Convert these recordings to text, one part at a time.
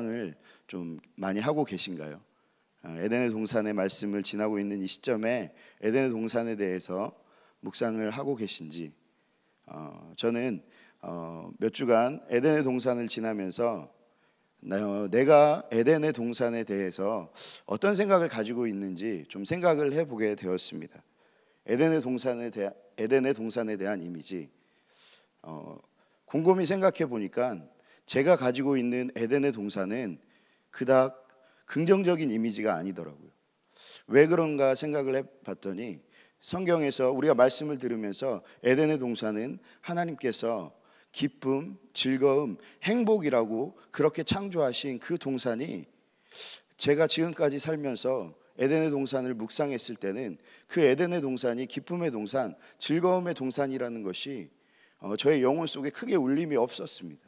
묵상을 좀 많이 하고 계신가요? 에덴의 동산의 말씀을 지나고 있는 이 시점에 에덴의 동산에 대해서 묵상을 하고 계신지. 저는 몇 주간 에덴의 동산을 지나면서 내가 에덴의 동산에 대해서 어떤 생각을 가지고 있는지 좀 생각을 해보게 되었습니다. 에덴의 동산에 대한 이미지, 곰곰이 생각해 보니까 제가 가지고 있는 에덴의 동산은 그닥 긍정적인 이미지가 아니더라고요. 왜 그런가 생각을 해봤더니 성경에서 우리가 말씀을 들으면서 에덴의 동산은 하나님께서 기쁨, 즐거움, 행복이라고 그렇게 창조하신 그 동산이, 제가 지금까지 살면서 에덴의 동산을 묵상했을 때는 그 에덴의 동산이 기쁨의 동산, 즐거움의 동산이라는 것이 저의 영혼 속에 크게 울림이 없었습니다.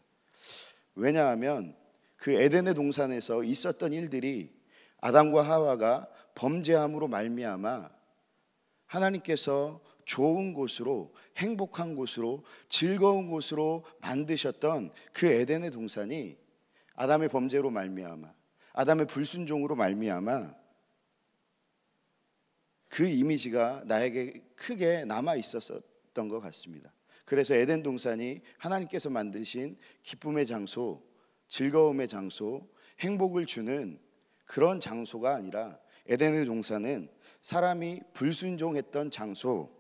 왜냐하면 그 에덴의 동산에서 있었던 일들이 아담과 하와가 범죄함으로 말미암아 하나님께서 좋은 곳으로, 행복한 곳으로, 즐거운 곳으로 만드셨던 그 에덴의 동산이 아담의 범죄로 말미암아, 아담의 불순종으로 말미암아 그 이미지가 나에게 크게 남아 있었던 것 같습니다. 그래서 에덴 동산이 하나님께서 만드신 기쁨의 장소, 즐거움의 장소, 행복을 주는 그런 장소가 아니라 에덴의 동산은 사람이 불순종했던 장소,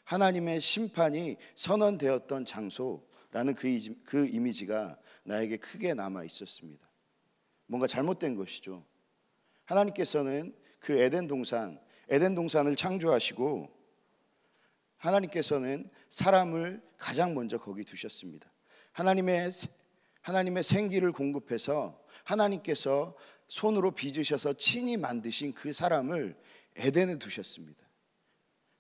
하나님의 심판이 선언되었던 장소라는 그 이미지가 나에게 크게 남아 있었습니다. 뭔가 잘못된 것이죠. 하나님께서는 그 에덴 동산을 창조하시고 하나님께서는 사람을 가장 먼저 거기 두셨습니다. 하나님의 생기를 공급해서 하나님께서 손으로 빚으셔서 친히 만드신 그 사람을 에덴에 두셨습니다.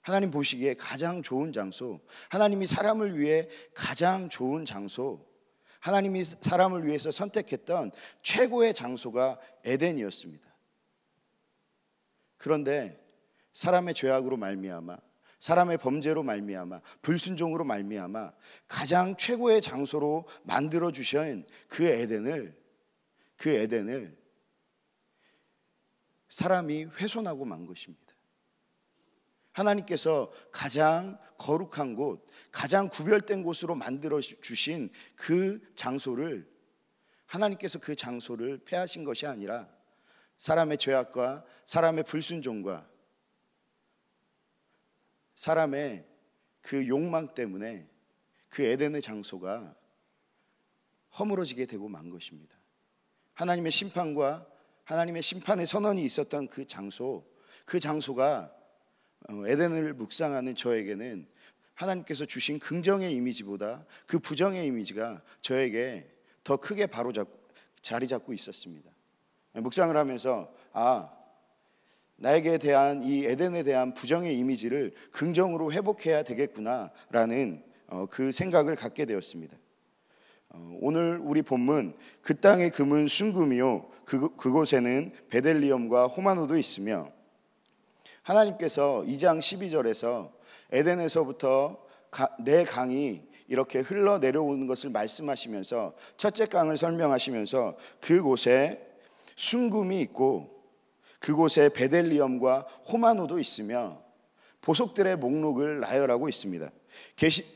하나님 보시기에 가장 좋은 장소, 하나님이 사람을 위해 가장 좋은 장소, 하나님이 사람을 위해서 선택했던 최고의 장소가 에덴이었습니다. 그런데 사람의 죄악으로 말미암아, 사람의 범죄로 말미암아, 불순종으로 말미암아 가장 최고의 장소로 만들어 주신 그 에덴을 사람이 훼손하고 만 것입니다. 하나님께서 가장 거룩한 곳, 가장 구별된 곳으로 만들어 주신 그 장소를, 하나님께서 그 장소를 폐하신 것이 아니라 사람의 죄악과 사람의 불순종과 사람의 그 욕망 때문에 그 에덴의 장소가 허물어지게 되고 만 것입니다. 하나님의 심판과 하나님의 심판의 선언이 있었던 그 장소가 에덴을 묵상하는 저에게는 하나님께서 주신 긍정의 이미지보다 그 부정의 이미지가 저에게 더 크게 자리 잡고 있었습니다. 묵상을 하면서 나에게 대한 이 에덴에 대한 부정의 이미지를 긍정으로 회복해야 되겠구나라는 그 생각을 갖게 되었습니다. 오늘 우리 본문, 그 땅의 금은 순금이요 그곳에는 베델리엄과 호마노도 있으며, 하나님께서 2장 12절에서 에덴에서부터 내 강이 이렇게 흘러내려오는 것을 말씀하시면서 첫째 강을 설명하시면서 그곳에 순금이 있고 그곳에 베델리엄과 호마노도 있으며 보석들의 목록을 나열하고 있습니다.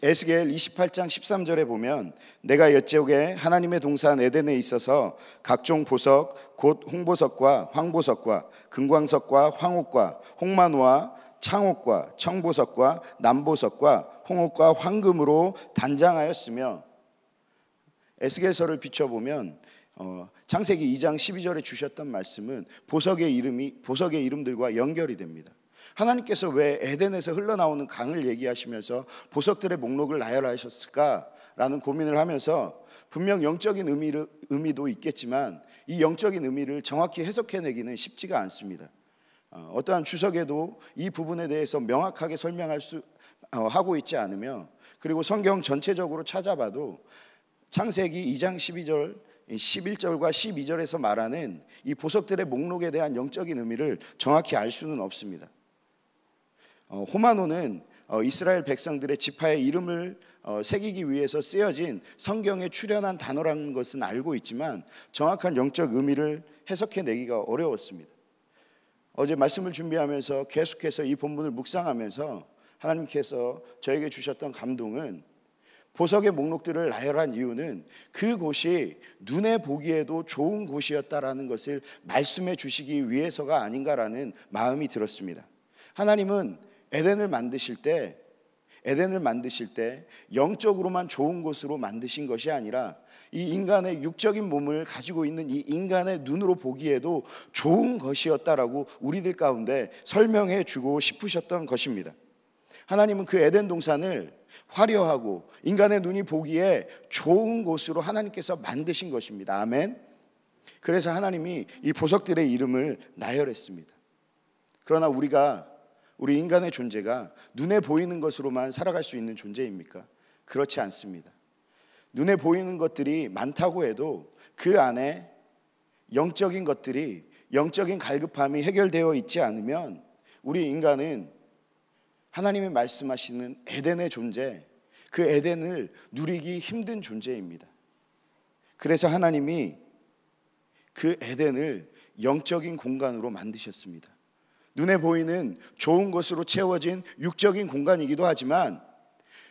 에스겔 28장 13절에 보면 내가 여쪽에 하나님의 동산 에덴에 있어서 각종 보석 곧 홍보석과 황보석과 금광석과 황옥과 홍마노와 창옥과 청보석과 남보석과 홍옥과 황금으로 단장하였으며, 에스겔서를 비춰보면 창세기 2장 12절에 주셨던 말씀은 보석의 이름들과 연결이 됩니다. 하나님께서 왜 에덴에서 흘러나오는 강을 얘기하시면서 보석들의 목록을 나열하셨을까라는 고민을 하면서 분명 영적인 의미도 있겠지만 이 영적인 의미를 정확히 해석해내기는 쉽지가 않습니다. 어떠한 주석에도 이 부분에 대해서 명확하게 하고 있지 않으며, 그리고 성경 전체적으로 찾아봐도 창세기 2장 11절과 12절에서 말하는 이 보석들의 목록에 대한 영적인 의미를 정확히 알 수는 없습니다. 호마노는 이스라엘 백성들의 지파의 이름을 새기기 위해서 쓰여진 성경에 출연한 단어라는 것은 알고 있지만 정확한 영적 의미를 해석해내기가 어려웠습니다. 어제 말씀을 준비하면서 계속해서 이 본문을 묵상하면서 하나님께서 저에게 주셨던 감동은 보석의 목록들을 나열한 이유는 그곳이 눈에 보기에도 좋은 곳이었다라는 것을 말씀해 주시기 위해서가 아닌가라는 마음이 들었습니다. 하나님은 에덴을 만드실 때 영적으로만 좋은 곳으로 만드신 것이 아니라 이 인간의 육적인 몸을 가지고 있는 이 인간의 눈으로 보기에도 좋은 것이었다라고 우리들 가운데 설명해 주고 싶으셨던 것입니다. 하나님은 그 에덴 동산을 화려하고 인간의 눈이 보기에 좋은 곳으로 하나님께서 만드신 것입니다. 아멘. 그래서 하나님이 이 보석들의 이름을 나열했습니다. 그러나 우리 인간의 존재가 눈에 보이는 것으로만 살아갈 수 있는 존재입니까? 그렇지 않습니다. 눈에 보이는 것들이 많다고 해도 그 안에 영적인 것들이, 영적인 갈급함이 해결되어 있지 않으면 우리 인간은 하나님이 말씀하시는 에덴의 존재, 그 에덴을 누리기 힘든 존재입니다. 그래서 하나님이 그 에덴을 영적인 공간으로 만드셨습니다. 눈에 보이는 좋은 것으로 채워진 육적인 공간이기도 하지만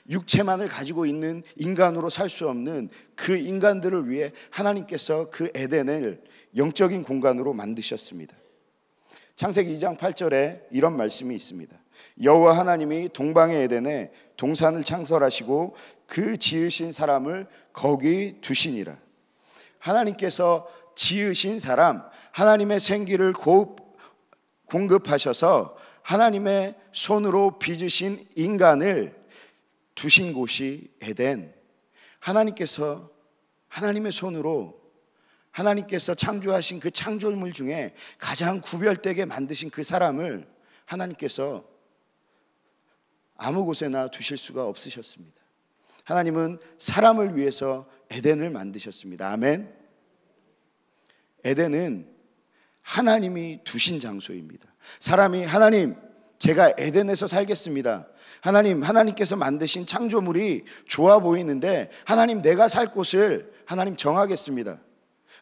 육체만을 가지고 있는 인간으로 살 수 없는 그 인간들을 위해 하나님께서 그 에덴을 영적인 공간으로 만드셨습니다. 창세기 2장 8절에 이런 말씀이 있습니다. 여호와 하나님이 동방의 에덴에 동산을 창설하시고 그 지으신 사람을 거기 두시니라. 하나님께서 지으신 사람, 하나님의 생기를 공급하셔서 하나님의 손으로 빚으신 인간을 두신 곳이 에덴. 하나님께서 하나님의 손으로 하나님께서 창조하신 그 창조물 중에 가장 구별되게 만드신 그 사람을 하나님께서 아무 곳에나 두실 수가 없으셨습니다. 하나님은 사람을 위해서 에덴을 만드셨습니다. 아멘. 에덴은 하나님이 두신 장소입니다. 사람이 하나님, 제가 에덴에서 살겠습니다. 하나님께서 만드신 창조물이 좋아 보이는데 하나님, 내가 살 곳을 하나님 정하겠습니다.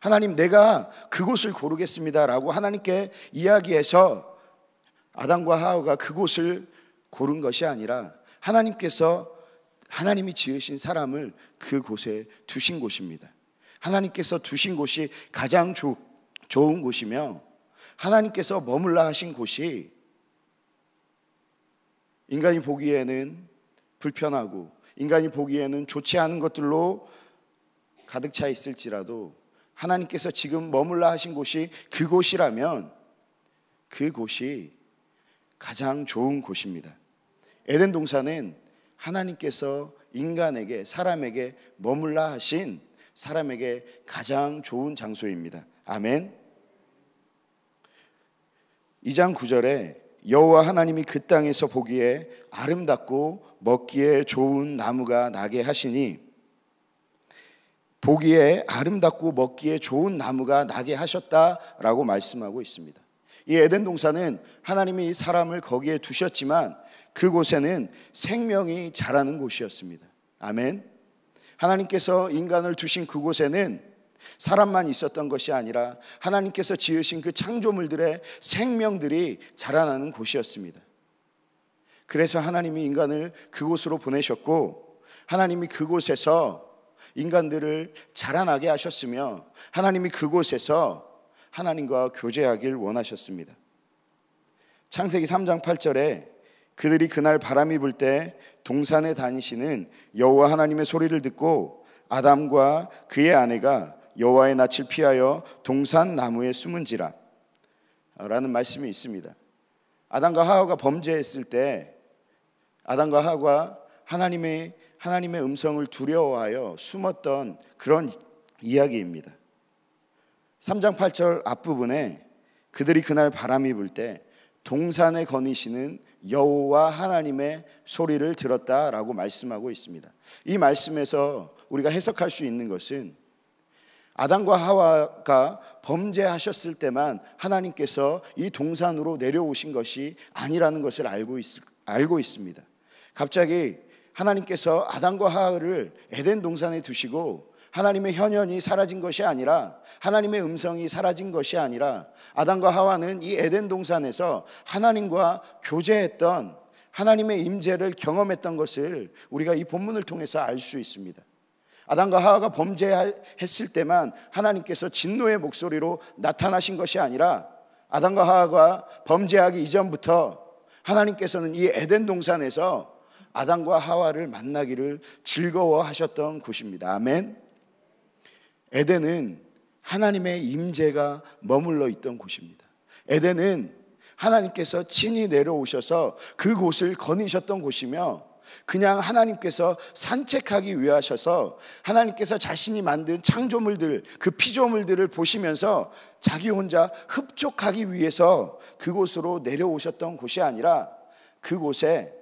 하나님, 내가 그곳을 고르겠습니다 라고 하나님께 이야기해서 아담과 하와가 그곳을 고른 것이 아니라 하나님이 지으신 사람을 그곳에 두신 곳입니다. 하나님께서 두신 곳이 가장 좋은 곳이며 하나님께서 머물라 하신 곳이 인간이 보기에는 불편하고 인간이 보기에는 좋지 않은 것들로 가득 차 있을지라도 하나님께서 지금 머물라 하신 곳이 그곳이라면 그곳이 가장 좋은 곳입니다. 에덴 동산은 하나님께서 인간에게, 사람에게 머물라 하신 사람에게 가장 좋은 장소입니다. 아멘. 2장 9절에 여호와 하나님이 그 땅에서 보기에 아름답고 먹기에 좋은 나무가 나게 하시니, 보기에 아름답고 먹기에 좋은 나무가 나게 하셨다라고 말씀하고 있습니다. 이 에덴 동산은 하나님이 사람을 거기에 두셨지만 그곳에는 생명이 자라는 곳이었습니다. 아멘. 하나님께서 인간을 두신 그곳에는 사람만 있었던 것이 아니라 하나님께서 지으신 그 창조물들의 생명들이 자라나는 곳이었습니다. 그래서 하나님이 인간을 그곳으로 보내셨고 하나님이 그곳에서 인간들을 자라나게 하셨으며 하나님이 그곳에서 하나님과 교제하길 원하셨습니다. 창세기 3장 8절에 그들이 그날 바람이 불 때 동산에 다니시는 여호와 하나님의 소리를 듣고 아담과 그의 아내가 여호와의 낯을 피하여 동산 나무에 숨은지라 라는 말씀이 있습니다. 아담과 하와가 범죄했을 때 아담과 하와가 하나님의 음성을 두려워하여 숨었던 그런 이야기입니다. 3장 8절 앞부분에 그들이 그날 바람이 불 때 동산에 거니시는 여호와 하나님의 소리를 들었다라고 말씀하고 있습니다. 이 말씀에서 우리가 해석할 수 있는 것은 아담과 하와가 범죄하셨을 때만 하나님께서 이 동산으로 내려오신 것이 아니라는 것을 알고 있습니다. 갑자기 하나님께서 아담과 하와를 에덴 동산에 두시고 하나님의 현현이 사라진 것이 아니라, 하나님의 음성이 사라진 것이 아니라, 아담과 하와는 이 에덴 동산에서 하나님과 교제했던, 하나님의 임재를 경험했던 것을 우리가 이 본문을 통해서 알 수 있습니다. 아담과 하와가 범죄했을 때만 하나님께서 진노의 목소리로 나타나신 것이 아니라, 아담과 하와가 범죄하기 이전부터 하나님께서는 이 에덴 동산에서 아담과 하와를 만나기를 즐거워하셨던 곳입니다. 아멘. 에덴은 하나님의 임재가 머물러 있던 곳입니다. 에덴은 하나님께서 친히 내려오셔서 그곳을 거니셨던 곳이며, 그냥 하나님께서 산책하기 위하셔서 하나님께서 자신이 만든 창조물들, 그 피조물들을 보시면서 자기 혼자 흡족하기 위해서 그곳으로 내려오셨던 곳이 아니라, 그곳에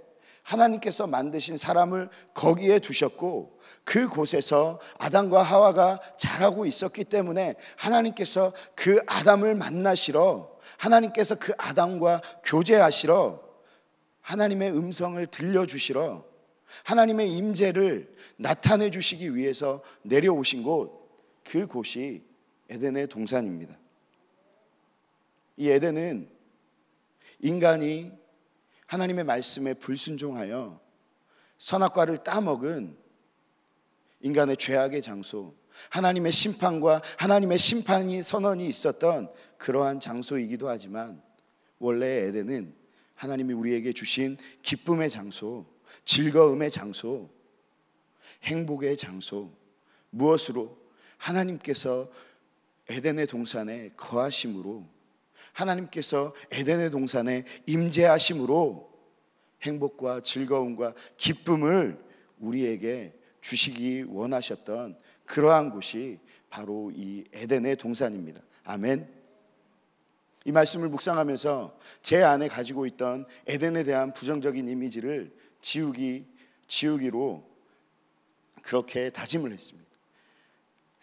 하나님께서 만드신 사람을 거기에 두셨고, 그곳에서 아담과 하와가 자라고 있었기 때문에 하나님께서 그 아담을 만나시러, 하나님께서 그 아담과 교제하시러, 하나님의 음성을 들려주시러, 하나님의 임재를 나타내 주시기 위해서 내려오신 곳, 그곳이 에덴의 동산입니다. 이 에덴은 인간이 하나님의 말씀에 불순종하여 선악과를 따먹은 인간의 죄악의 장소, 하나님의 심판과 하나님의 심판이 선언이 있었던 그러한 장소이기도 하지만, 원래 에덴은 하나님이 우리에게 주신 기쁨의 장소, 즐거움의 장소, 행복의 장소, 무엇으로? 하나님께서 에덴의 동산에 거하심으로, 하나님께서 에덴의 동산에 임재하심으로 행복과 즐거움과 기쁨을 우리에게 주시기 원하셨던 그러한 곳이 바로 이 에덴의 동산입니다. 아멘. 이 말씀을 묵상하면서 제 안에 가지고 있던 에덴에 대한 부정적인 이미지를 지우기로 그렇게 다짐을 했습니다.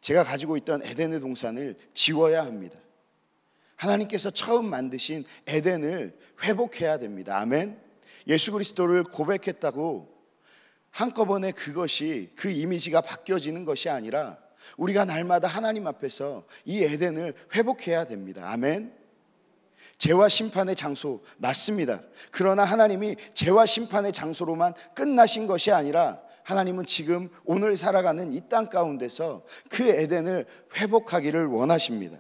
제가 가지고 있던 에덴의 동산을 지워야 합니다. 하나님께서 처음 만드신 에덴을 회복해야 됩니다. 아멘. 예수 그리스도를 고백했다고 한꺼번에 그것이, 그 이미지가 바뀌어지는 것이 아니라, 우리가 날마다 하나님 앞에서 이 에덴을 회복해야 됩니다. 아멘. 죄와 심판의 장소 맞습니다. 그러나 하나님이 죄와 심판의 장소로만 끝나신 것이 아니라, 하나님은 지금 오늘 살아가는 이 땅 가운데서 그 에덴을 회복하기를 원하십니다.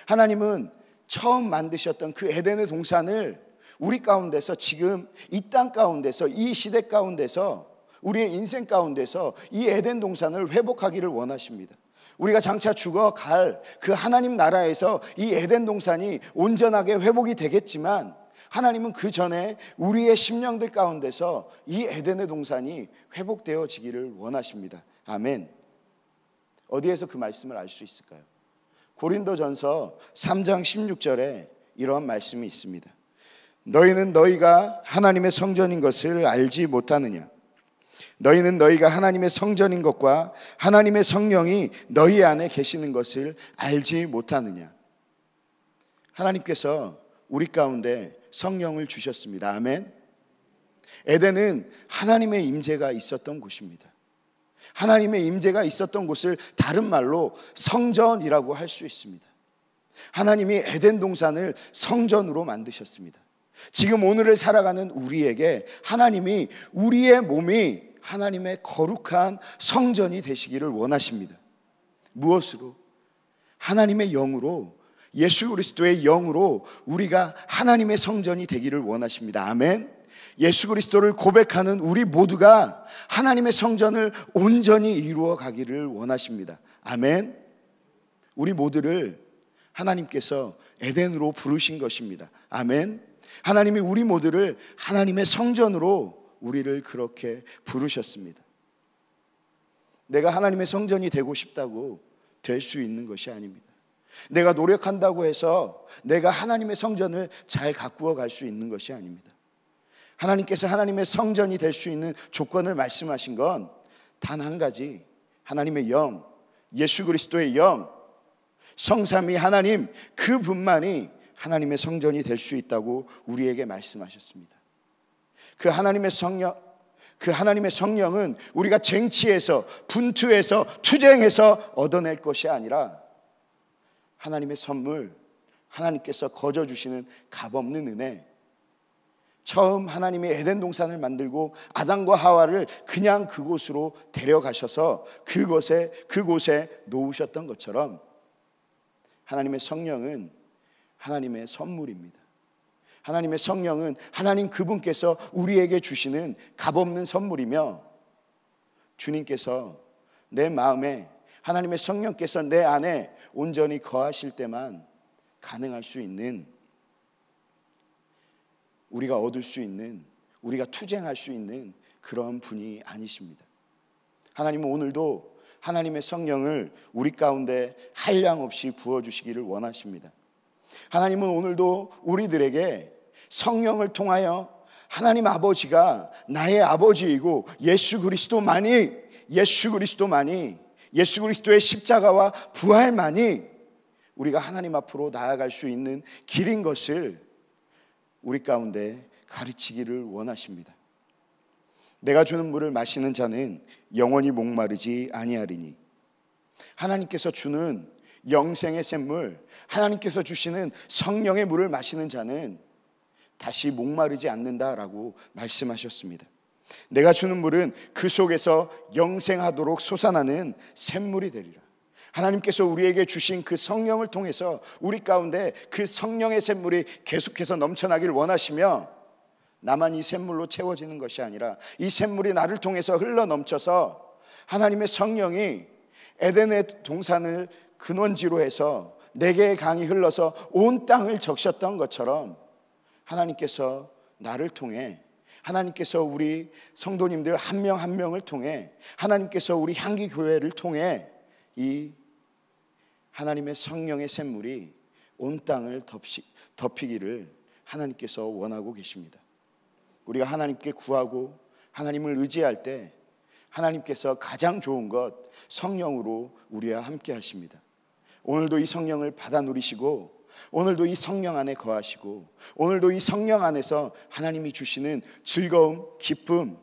하나님은 처음 만드셨던 그 에덴의 동산을 우리 가운데서, 지금 이 땅 가운데서, 이 시대 가운데서, 우리의 인생 가운데서 이 에덴 동산을 회복하기를 원하십니다. 우리가 장차 죽어갈 그 하나님 나라에서 이 에덴 동산이 온전하게 회복이 되겠지만, 하나님은 그 전에 우리의 심령들 가운데서 이 에덴의 동산이 회복되어지기를 원하십니다. 아멘. 어디에서 그 말씀을 알 수 있을까요? 고린도전서 3장 16절에 이러한 말씀이 있습니다. 너희는 너희가 하나님의 성전인 것을 알지 못하느냐? 너희는 너희가 하나님의 성전인 것과 하나님의 성령이 너희 안에 계시는 것을 알지 못하느냐? 하나님께서 우리 가운데 성령을 주셨습니다. 아멘. 에덴은 하나님의 임재가 있었던 곳입니다. 하나님의 임재가 있었던 곳을 다른 말로 성전이라고 할 수 있습니다. 하나님이 에덴 동산을 성전으로 만드셨습니다. 지금 오늘을 살아가는 우리에게 하나님이 우리의 몸이 하나님의 거룩한 성전이 되시기를 원하십니다. 무엇으로? 하나님의 영으로, 예수 그리스도의 영으로 우리가 하나님의 성전이 되기를 원하십니다. 아멘. 예수 그리스도를 고백하는 우리 모두가 하나님의 성전을 온전히 이루어 가기를 원하십니다. 아멘. 우리 모두를 하나님께서 에덴으로 부르신 것입니다. 아멘. 하나님이 우리 모두를 하나님의 성전으로 우리를 그렇게 부르셨습니다. 내가 하나님의 성전이 되고 싶다고 될 수 있는 것이 아닙니다. 내가 노력한다고 해서 내가 하나님의 성전을 잘 가꾸어 갈 수 있는 것이 아닙니다. 하나님께서 하나님의 성전이 될 수 있는 조건을 말씀하신 건 단 한 가지, 하나님의 영, 예수 그리스도의 영, 성삼위 하나님 그분만이 하나님의 성전이 될 수 있다고 우리에게 말씀하셨습니다. 그 하나님의 성령, 그 하나님의 성령은 우리가 쟁취해서, 분투해서, 투쟁해서 얻어낼 것이 아니라 하나님의 선물, 하나님께서 거저 주시는 값없는 은혜. 처음 하나님이 에덴 동산을 만들고 아담과 하와를 그냥 그곳으로 데려가셔서 그곳에 놓으셨던 것처럼 하나님의 성령은 하나님의 선물입니다. 하나님의 성령은 하나님 그분께서 우리에게 주시는 값없는 선물이며, 주님께서 내 마음에, 하나님의 성령께서 내 안에 온전히 거하실 때만 가능할 수 있는, 우리가 얻을 수 있는, 우리가 투쟁할 수 있는 그런 분이 아니십니다. 하나님은 오늘도 하나님의 성령을 우리 가운데 한량없이 부어주시기를 원하십니다. 하나님은 오늘도 우리들에게 성령을 통하여 하나님 아버지가 나의 아버지이고 예수 그리스도의 십자가와 부활만이 우리가 하나님 앞으로 나아갈 수 있는 길인 것을 우리 가운데 가르치기를 원하십니다. 내가 주는 물을 마시는 자는 영원히 목마르지 아니하리니, 하나님께서 주는 영생의 샘물, 하나님께서 주시는 성령의 물을 마시는 자는 다시 목마르지 않는다라고 말씀하셨습니다. 내가 주는 물은 그 속에서 영생하도록 솟아나는 샘물이 되리라. 하나님께서 우리에게 주신 그 성령을 통해서 우리 가운데 그 성령의 샘물이 계속해서 넘쳐나길 원하시며, 나만 이 샘물로 채워지는 것이 아니라 이 샘물이 나를 통해서 흘러 넘쳐서 하나님의 성령이 에덴의 동산을 근원지로 해서 네 개의 강이 흘러서 온 땅을 적셨던 것처럼 하나님께서 나를 통해, 하나님께서 우리 성도님들 한 명 한 명을 통해, 하나님께서 우리 향기교회를 통해 이 하나님의 성령의 샘물이 온 땅을 덮이기를 하나님께서 원하고 계십니다. 우리가 하나님께 구하고 하나님을 의지할 때 하나님께서 가장 좋은 것 성령으로 우리와 함께 하십니다. 오늘도 이 성령을 받아 누리시고, 오늘도 이 성령 안에 거하시고, 오늘도 이 성령 안에서 하나님이 주시는 즐거움, 기쁨,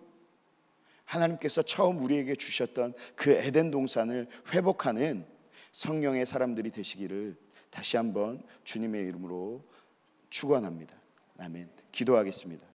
하나님께서 처음 우리에게 주셨던 그 에덴 동산을 회복하는 성령의 사람들이 되시기를 다시 한번 주님의 이름으로 축원합니다. 아멘. 기도하겠습니다.